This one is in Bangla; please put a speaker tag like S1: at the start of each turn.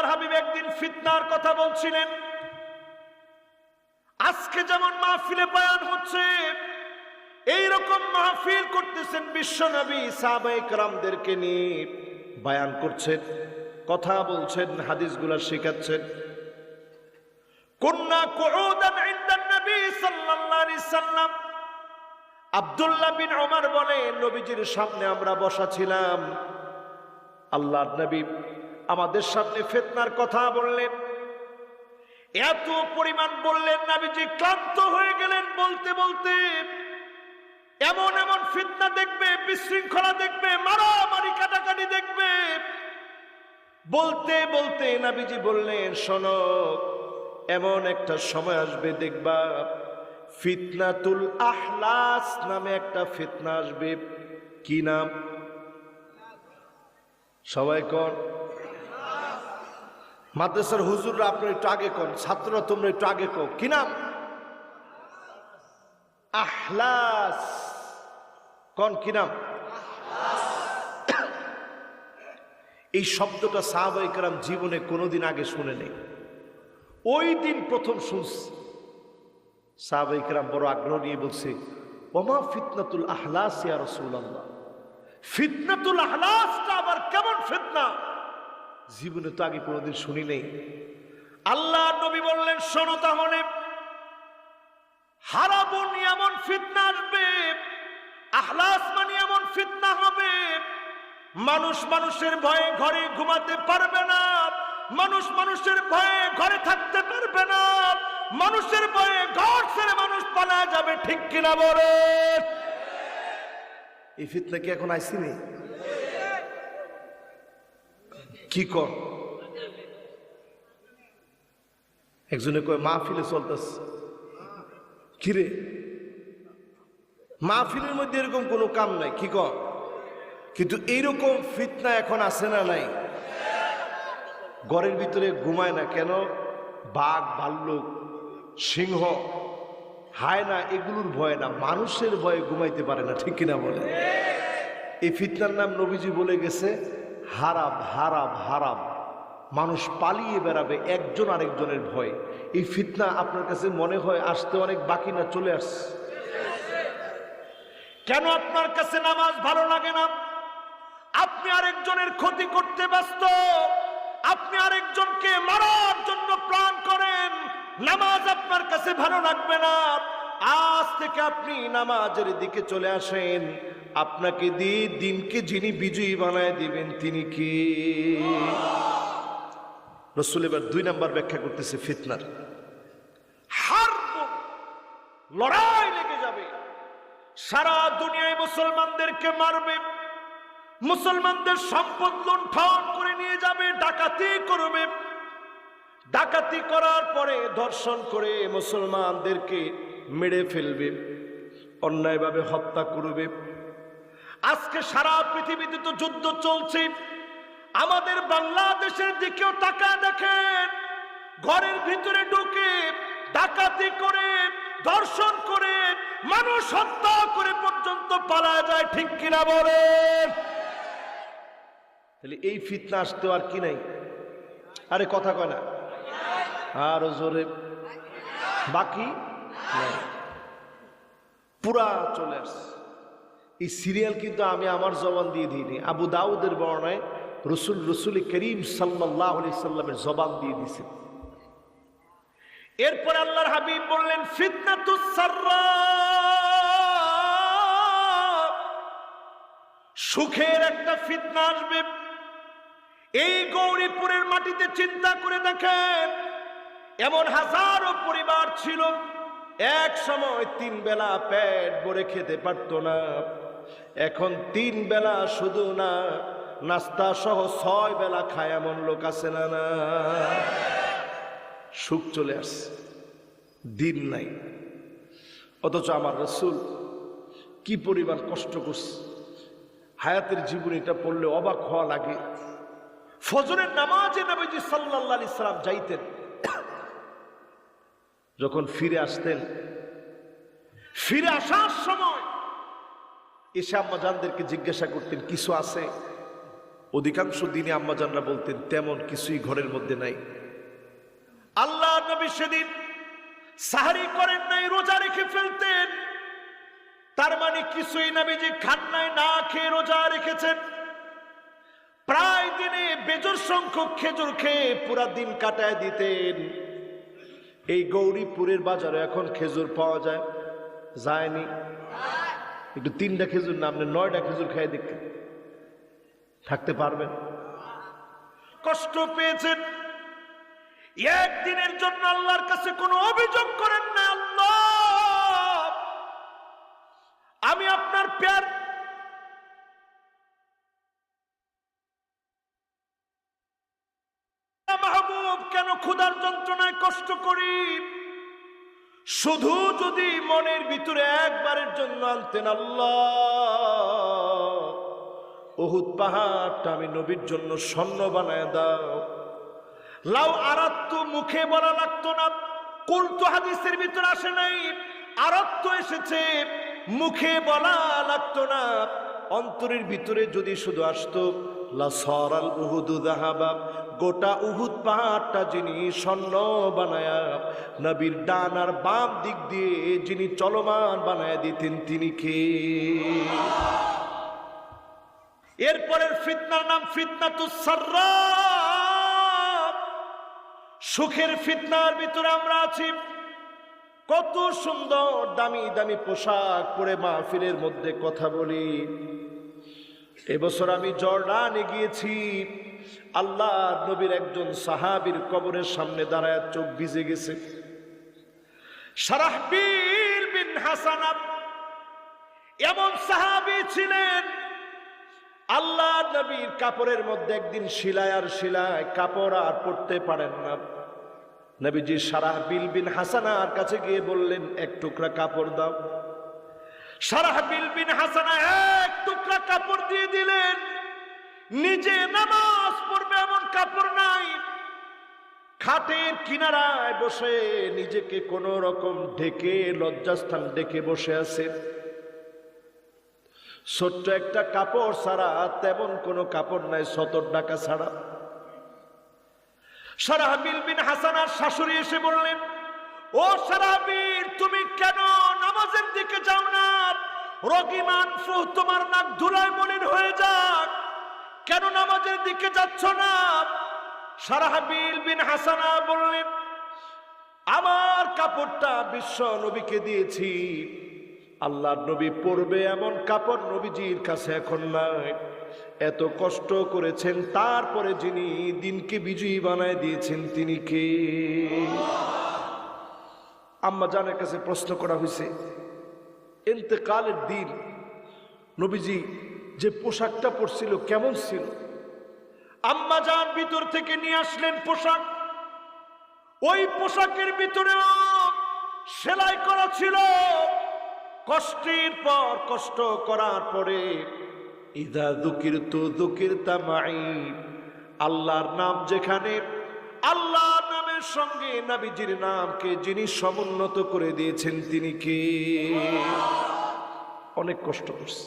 S1: আল্লাহর হাবিব একদিন ফিতনার কথা বলছিলেন। আজকে যেমন মাহফিলে বয়ান হচ্ছে, এইরকম মাহফিল করতেছেন বিশ্বনবী সাহাবায়ে কেরামদেরকে নিয়ে বয়ান করছেন, কথা বলছেন, হাদিসগুলো শেখাচ্ছেন। কুন্না কুউদান ইনদান নবী সাল্লাল্লাহু আলাইহি সাল্লাম, আব্দুল্লাহ বিন ওমর বলে নবীজির সামনে আমরা বসা ছিলাম। আল্লাহর নবী আমাদের সামনে ফিতনার কথা বললেন, এত পরিমাণ বললেন, নবীজি ক্লান্ত হয়ে গেলেন। বলতে বলতে এমন এমন ফিতনা দেখবে, বিশৃঙ্খলা দেখবে, মারামারি কাটাকাটি দেখবে। বলতে বলতে নবীজি বললেন, শোনো, এমন একটা সময় আসবে দেখবা ফিতনাতুল আহলাস নামে একটা ফিতনা আসবে। কি নাম? সবাই কোন? মাদ্রাসার হুজুররা আপনারা একটু আগে কোন, ছাত্ররা তোমরা একটু আগে কো। কি নাম? আহলাস। কোন? কি নাম? এই শব্দটা সাহাবায়ে কেরাম জীবনে কোনোদিন আগে শুনে নেই, ওই দিন প্রথম শুনছে। সাহাবায়ে কেরাম বড় আগ্রহ নিয়ে বলছে, ওমা ফিতনাতুল আহলাস ইয়া রাসূলুল্লাহ, ফিতনাতুল আহলাসটা আবার কেমন ফিতনা? জীবনে তো আগে কোনোদিন শুনি নেই। আল্লাহ নবী বললেন, শোনো তাহলে, হারাবুন এমন ফিতনা আসবে, আহলাস মানে এমন ফিতনা হবে, মানুষ মানুষের ভয়ে ঘরে ঘুমাতে পারবে না, মানুষ মানুষের ভয়ে ঘরে থাকতে পারবে না, মানুষের ভয়ে ঘর ছেড়ে মানুষ পালা যাবে। ঠিক কিনা বলে? এই ফিতনা কি এখন আইসিনি? কি কর? একজনে কয় মাহফিলে চলতেছে। কিরে, মাহফিলের মধ্যে এরকম কোনো কাম নাই, কি কর? কিন্তু এইরকম ফিতনা এখন আছে না নাই? ঘরের ভিতরে ঘুমায় না কেন? বাঘ, ভাল্লুক, সিংহ, হায়না এগুলোর ভয় না, মানুষের ভয়ে ঘুমাইতে পারে না। ঠিক কিনা বলে? এই ফিতনার নাম নবীজি বলে গেছে হারাম, হারাম, হারাম। মানুষ পালিয়ে বেড়াবে একজন আরেকজনের ভয়। এই ফিতনা আপনার কাছে মনে হয় আসতে অনেক বাকি না, চলে আসছে? কেন আপনার কাছে নামাজ ভালো লাগে না? আপনি আরেকজনের ক্ষতি করতে ব্যস্ত, আপনি আরেকজনকে মারার জন্য প্ল্যান করেন। নামাজ আপনার কাছে ভালো লাগবে না। আজ থেকে আপনি নামাজের দিকে চলে আসেন। আপনাকে দিয়ে দিনকে যিনি বিজয়ী বানায় দিবেন তিনি কি? রাসূল এবার 2 নাম্বার ব্যাখ্যা করতেছে ফিতনার। লড়াই লেগে যাবে, সারা দুনিয়ায় মুসলমানদেরকে মারবে, মুসলমানদের সম্পদ লুণ্ঠন করে নিয়ে যাবে, ডাকাতি করবে, ডাকাতি করার পরে ধর্ষণ করে মুসলমানদেরকে মেরে ফেলবে, অন্যায়ভাবে হত্যা করবে। আজকে সারা পৃথিবীতে তো যুদ্ধ চলছে, আমাদের বাংলাদেশের দিকেও তাকায় দেখেন, ঘরের ভিতরে ঢুকে ডাকাতি করে, ধর্ষণ করে, মানুষ হত্যা করে পর্যন্ত পালায় যায়। ঠিক কিনা বলেন? তাহলে এই ফিতনা আসতে আর কি নাই? আরে কথা কয় না, আরো জোরে, বাকি নাই, পুরা চলে আসছে। এই সিরিয়াল কিন্তু আমি আমার জবান দিয়ে দিইনি, আবু দাউদের বর্ণনায় রসুল করিম সাল্লাল্লাহু আলাইহি সাল্লামের জবান দিয়ে দিয়েছেন। এরপর আল্লাহর হাবিব বললেন, ফিতনাতুস সাররা, সুখের একটা ফিতনা আসবে। এই গৌরীপুরের মাটিতে চিন্তা করে দেখেন, এমন হাজারো পরিবার ছিল এক সময় 3 বেলা পেট ভরে খেতে পারতো না, এখন 3 বেলা শুধু না, নাস্তা সহ 6 বেলা খায় এমন লোক আছে না? না, সুখ চলে আসছে, দিন নাই। অথচ আমার রাসূল কি পরিমাণ কষ্ট করছে, হায়াতের জীবন এটা পড়লে অবাক হওয়া লাগে। ফজরের নামাজে নবীজি সাল্লাল্লাহু আলাইহি সাল্লাম যাইতেন, যখন ফিরে আসতেন, ফিরে আসার সময় এসে আম্মাজানদেরকে জিজ্ঞাসা করতেন, কিছু আছে? অধিকাংশ দিনে আম্মাজানরা বলতেন তেমন কিছুই ঘরের মধ্যে নাই। আল্লাহ নবী সেদিন সাহারি করেন নাই, রোজা রেখে ফেলতেন। তার মানে কিছুই নবীজি খান নাই, না খেয়ে রোজা রেখেছেন। প্রায় দিনে বেজোর সংখ্যক খেজুর খেয়ে পুরা দিন কাটায় দিতেন। এই গৌরীপুরের বাজারে এখন খেজুর পাওয়া যায়? যায়নি। একটু 3টা খেজুর না, আপনি 9টা খেজুর খেয়ে দেখতে থাকতে পারবেন? কষ্ট পেয়েছেন, একদিনের জন্য আল্লাহর কাছে কোনো অভিযোগ করেন না, আল্লাহ আমি আপনার প্যার মাহবুব, কেন ক্ষুধার যন্ত্রণায় কষ্ট করি? শুধু যদি মনের ভিতরে একবারের জন্য আনতেন, আল্লাহ উহুদ পাহাড়টা আমি নবীর জন্য স্বর্ণ বানায় দাও। লাউ আরাত্তু, মুখে বলা লাগতো না। কুলতু হাদিসের ভিতরে আসে নাই, আরাত্তু এসেছে, মুখে বলা লাগতো না। অন্তরের ভিতরে যদি শুধু আসতো, লা সারাল উহুদু যাহাবা, গোটা উহুদ পাহাড়টা যিনি স্বর্ণ বানায়া নবীর ডান আর বাম দিক দিয়ে যিনি চলমান বানায় দিতেন, তিনি কে? এরপরের ফিতনার নাম ফিতনাতুস সাররা। সুখের ফিতনার ভিতরে আমরা আছি। কত সুন্দর দামি দামি পোশাক পরে মাহফিলের মধ্যে কথা বলি। এবছর আমি জর্ডানে গিয়েছি, আল্লাহ নবীর একজন সাহাবীর কবরের সামনে দাঁড়ায় চোখ ভিজে গেছে। শারাহবিল বিন হাসান এমন সাহাবী ছিলেন, আল্লাহ নবীর কাপড়ের মধ্যে একদিন শিলায় আর শিলায় কাপড় আর পরতে পারেন না। নবীজি শারাহবিল বিন হাসানার কাছে গিয়ে বললেন, এক টুকরা কাপড় দাও। শারাহবিল বিন হাসানা এক টুকরা কাপড় দিয়ে দিলেন। নিজে নামাজ পড়বে এমন কাপড় নাই, খাটের কিনারায় বসে নিজেকে কোন রকম ঢেকে, লজ্জাস্থান ঢেকে বসে আছে। ছোট্ট একটা কাপড় ছাড়া, তেমন কোনো কাপড় নাই, সতর ঢাকা ছাড়া। শারাহবিল বিন হাসানার শাশুড়ি এসে বললেন, ও শারাহবিল, তুমি কেন নামাজের দিকে যাও না? রগিমান ফুহ, তোমার নাক ধুলায় মলিন হয়ে যাক, কেন নামাজের দিকে যাচ্ছ না? শারাহবিল বিন হাসানা বললেন, আমার কাপড়টা বিশ্ব নবীকে দিয়েছি, আল্লাহর নবী পরবে এমন কাপড় নবীজির কাছে এখন নাই। এত কষ্ট করেছেন, তারপরে যিনি দিনকে বিজয়ী বানায় দিয়েছেন, তিনি কে? আম্মা জানের কাছে প্রশ্ন করা হয়েছে, ইন্তেকালের দিন নবীজি যে পোশাকটা পরছিল কেমন ছিল? আম্মা জান ভিতর থেকে নিয়ে আসলেন পোশাক। ওই পোশাকের ভিতরেও সেলাই করা ছিল। কষ্টের পর কষ্ট করার পরে ইদা যুকিরতু যুকিরতা মাই, আল্লাহর নাম যেখানে, আল্লাহর নামের সঙ্গে নবীজির নামকে যিনি সমুন্নত করে দিয়েছেন, তিনি কে? অনেক কষ্ট করছে।